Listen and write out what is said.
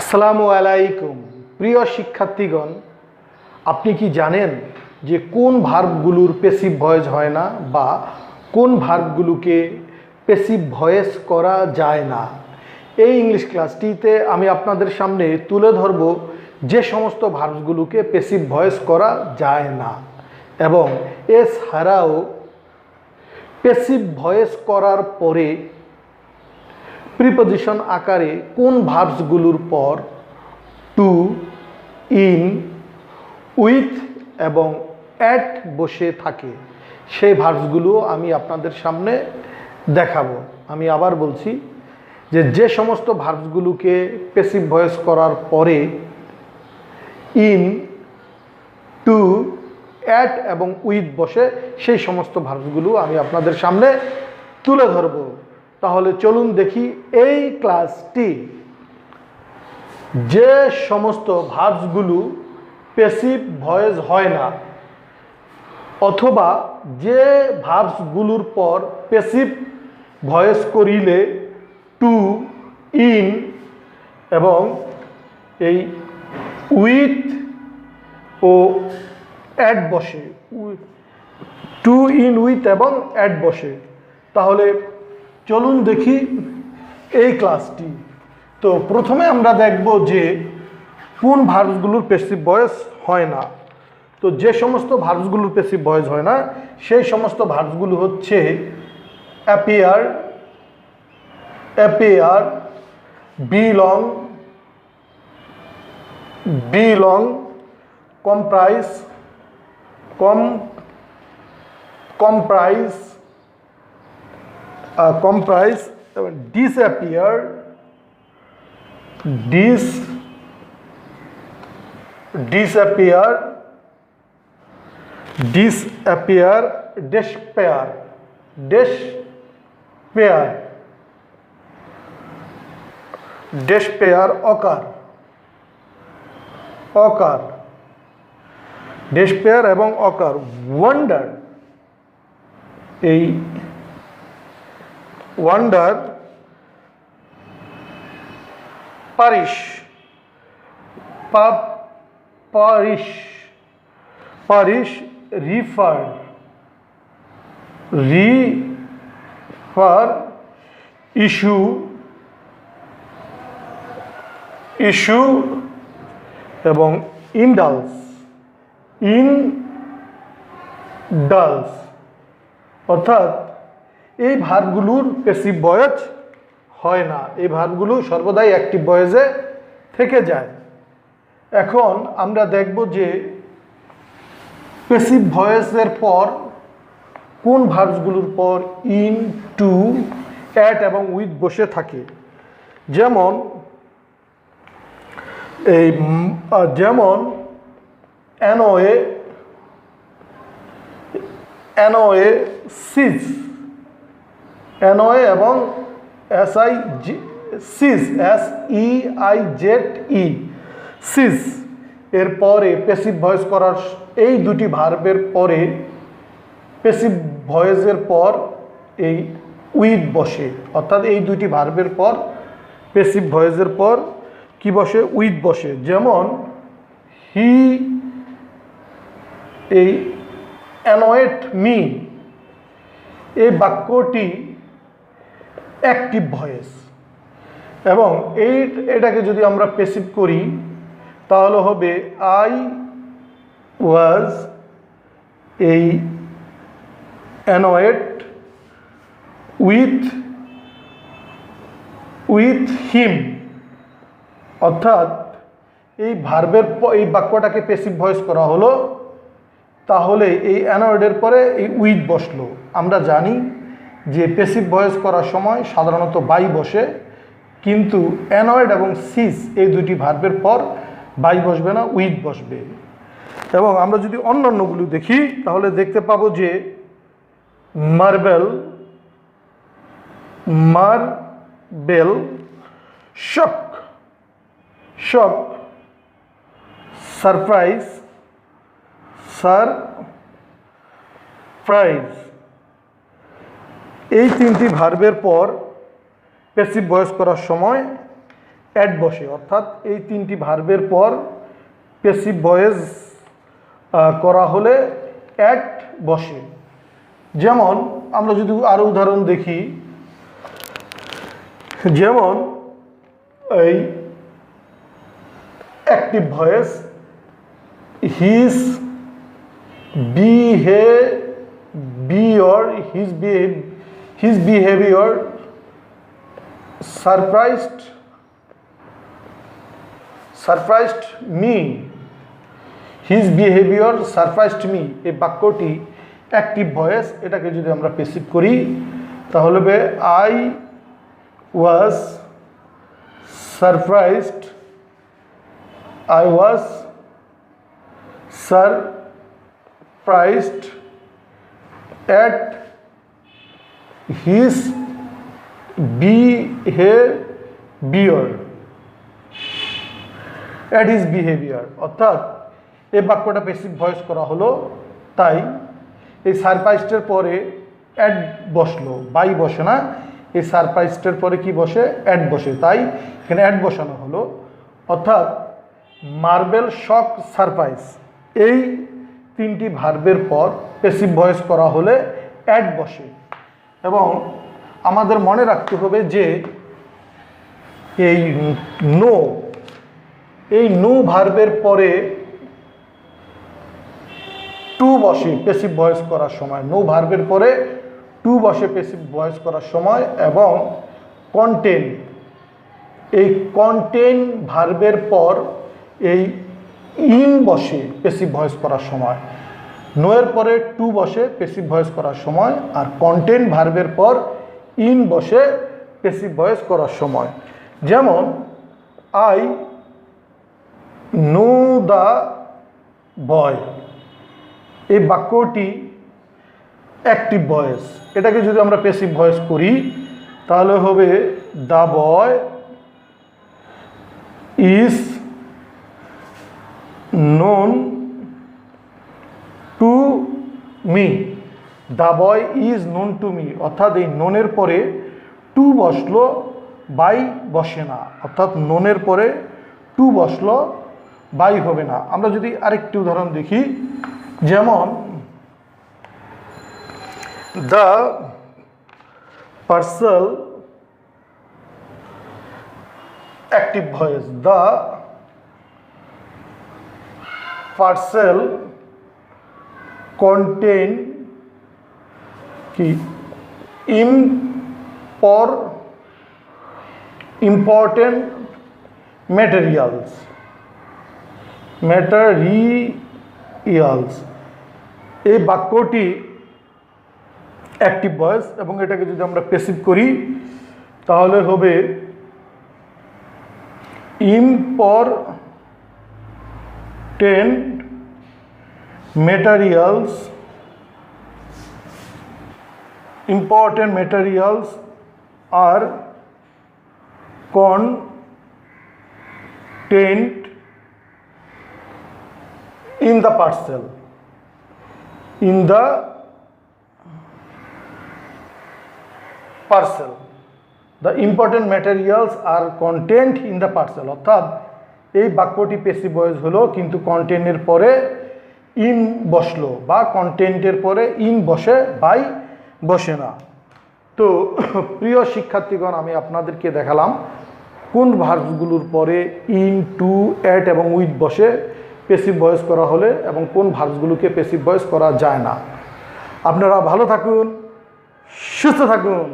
আসসালামু আলাইকুম প্রিয় শিক্ষার্থীগণ, আপনি কি জানেন যে কোন ভার্বগুলোর প্যাসিভ ভয়েস হয় না বা কোন ভার্বগুলোকে প্যাসিভ ভয়েস করা যায় না? এই ইংলিশ ক্লাসটিতে আমি আপনাদের সামনে তুলে ধরব যে সমস্ত ভার্বগুলোকে প্যাসিভ ভয়েস করা যায় না এবং এছাড়াও প্যাসিভ ভয়েস করার পরে প্রিপোজিশন আকারে কোন ভার্বসগুলোর পর টু, ইন, উইথ এবং অ্যাট বসে থাকে সেই ভার্বসগুলো আমি আপনাদের সামনে দেখাবো। আমি আবার বলছি যে সমস্ত ভার্বসগুলোকে প্যাসিভ ভয়েস করার পরে ইন, টু, অ্যাট এবং উইথ বসে সেই সমস্ত ভার্বসগুলো আমি আপনাদের সামনে তুলে ধরব। তাহলে চলুন দেখি এই ক্লাসটি যে সমস্ত ভার্বসগুলো প্যাসিভ ভয়েস হয় না অথবা যে ভার্বসগুলোর পর প্যাসিভ ভয়েস করিলে টু, ইন এবং এই উইথ ও অ্যাট বসে, টু, ইন, উইথ এবং অ্যাট বসে। তাহলে চলুন দেখি এই ক্লাসটি। তো প্রথমে আমরা দেখব যে কোন ভার্বসগুলোর প্যাসিভ ভয়েস হয় না। তো যে সমস্ত ভার্বসগুলোর প্যাসিভ ভয়েস হয় না সেই সমস্ত ভার্বসগুলো হচ্ছে appear, appear, belong, belong, comprise, comprise, comprise, disappear, disappear, disappear, despair, despair, despair, occur, occur, despair এবং occur, wonder, এই wonder, perish, perish, perish, refer, refer, issue, issue এবং indulge, indulge। অর্থাৎ এই ভার্বগুলোর প্যাসিভ ভয়েস হয় না, এই ভার্বগুলো সর্বদাই অ্যাক্টিভ ভয়েসে থেকে যায়। এখন আমরা দেখব যে প্যাসিভ ভয়েসের পর কোন ভার্বসগুলোর পর ইন, টু, অ্যাট এবং উইথ বসে থাকে। যেমন অ্যানোয়ে, অ্যানোয়ে, সিজ, অ্যানোয়ে এবং সিজ, SEIZE, সিজ এর পরে প্যাসিভ ভয়েস করার এই দুটি ভার্বের পরে প্যাসিভ ভয়েসের পর এই উইথ বসে। অর্থাৎ এই দুটি ভার্বের পর প্যাসিভ ভয়েসের পর কি বসে? উইথ বসে। যেমন হি, এই অ্যানয়েড মি, এই বাক্যটি অ্যাক্টিভ ভয়েস এবং এটাকে যদি আমরা প্যাসিভ করি তাহলে হবে আই ওয়াজ, এই অ্যানয়েড উইথ হিম। অর্থাৎ এই ভার্বের এই বাক্যটাকে প্যাসিভ ভয়েস করা হলো, তাহলে এই অ্যানয়েডের পরে এই উইথ বসলো। আমরা জানি যে প্যাসিভ ভয়েস করার সময় সাধারণত বাই বসে, কিন্তু অ্যানয়েড এবং সিজ এই দুটি ভার্বের পর বাই বসবে না, উইথ বসবে। এবং আমরা যদি অন্যান্যগুলো দেখি তাহলে দেখতে পাবো যে মার্বেল, মার্বেল, শক, শক, সারপ্রাইজ, সারপ্রাইজ। এই তিনটি ভার্বের পর প্যাসিভ ভয়েস করার সময় অ্যাট বসে, অর্থাৎ এই তিনটি ভার্বের পর প্যাসিভ ভয়েস করা হলে অ্যাট বসে। যেমন আমরা যদি আরও উদাহরণ দেখি, যেমন এই active voice his his behavior surprised me, his behavior surprised me। এই বাক্যটি অ্যাক্টিভ ভয়েস, এটাকে যদি আমরা প্যাসিভ করি তাহলে হবে I was surprised at his behavior, অর্থাৎ এই বাক্যটা প্যাসিভ ভয়েস করা হলো, তাই এই সারপ্রাইজডের পরে অ্যাড বসলো, বাই বসে না, এই সারপ্রাইজডের পরে কি বসে? অ্যাড বসে, তাই এখানে অ্যাড বসানো হলো। অর্থাৎ মার্বেল শক সারপ্রাইজ, এই তিনটি ভার্বের পর প্যাসিভ ভয়েস করা হলে অ্যাড বসে। এবং আমাদের মনে রাখতে হবে যে এই নো ভার্বের পরে টু বসে প্যাসিভ ভয়েস করার সময়, নো ভার্বের পরে টু বসে প্যাসিভ ভয়েস করার সময়। এবং কন্টেন্ট, এই কন্টেন্ট ভার্বের পর এই ইন বসে প্যাসিভ ভয়েস করার সময়, নো এর পরে টু বসে প্যাসিভ ভয়েস করার সময়, আর কন্টেন্ট ভার্বের পর ইন বসে প্যাসিভ ভয়েস করার সময়। যেমন আই নো দ্য বয়, এই বাক্যটি অ্যাক্টিভ ভয়েস, এটাকে যদি আমরা প্যাসিভ ভয়েস করি তাহলে হবে the boy is known to me, the boy is known to me, অর্থাৎ এই নোনের পরে টু বসলো, বাই বসে না, অর্থাৎ নোনের পরে টু বসলো, বাই হবে না। আমরা যদি আরেকটি উদাহরণ দেখি, যেমন the parcel, active voice, the parcel contain কি ইম্পর্টেন্ট ম্যাটেরিয়ালস, এই বাক্যটি অ্যাক্টিভ ভয়েস, এবং এটাকে যদি আমরা প্যাসিভ করি তাহলে হবে important materials are contained in the parcel, the important materials are contained in the parcel। অর্থাৎ এই বাক্যটি প্যাসিভ ভয়েস হলো, কিন্তু কন্টেন্টের পরে ইন বসলো, বা কন্টেন্টের পরে ইন বসে, বাই বসে না। তো প্রিয় শিক্ষার্থীগণ, আমি আপনাদেরকে দেখালাম কোন ভার্বসগুলোর পরে ইন, টু, অ্যাট এবং উইথ বসে প্যাসিভ ভয়েস করা হলে, এবং কোন ভার্বসগুলোকে প্যাসিভ ভয়েস করা যায় না। আপনারা ভালো থাকুন, সুস্থ থাকুন।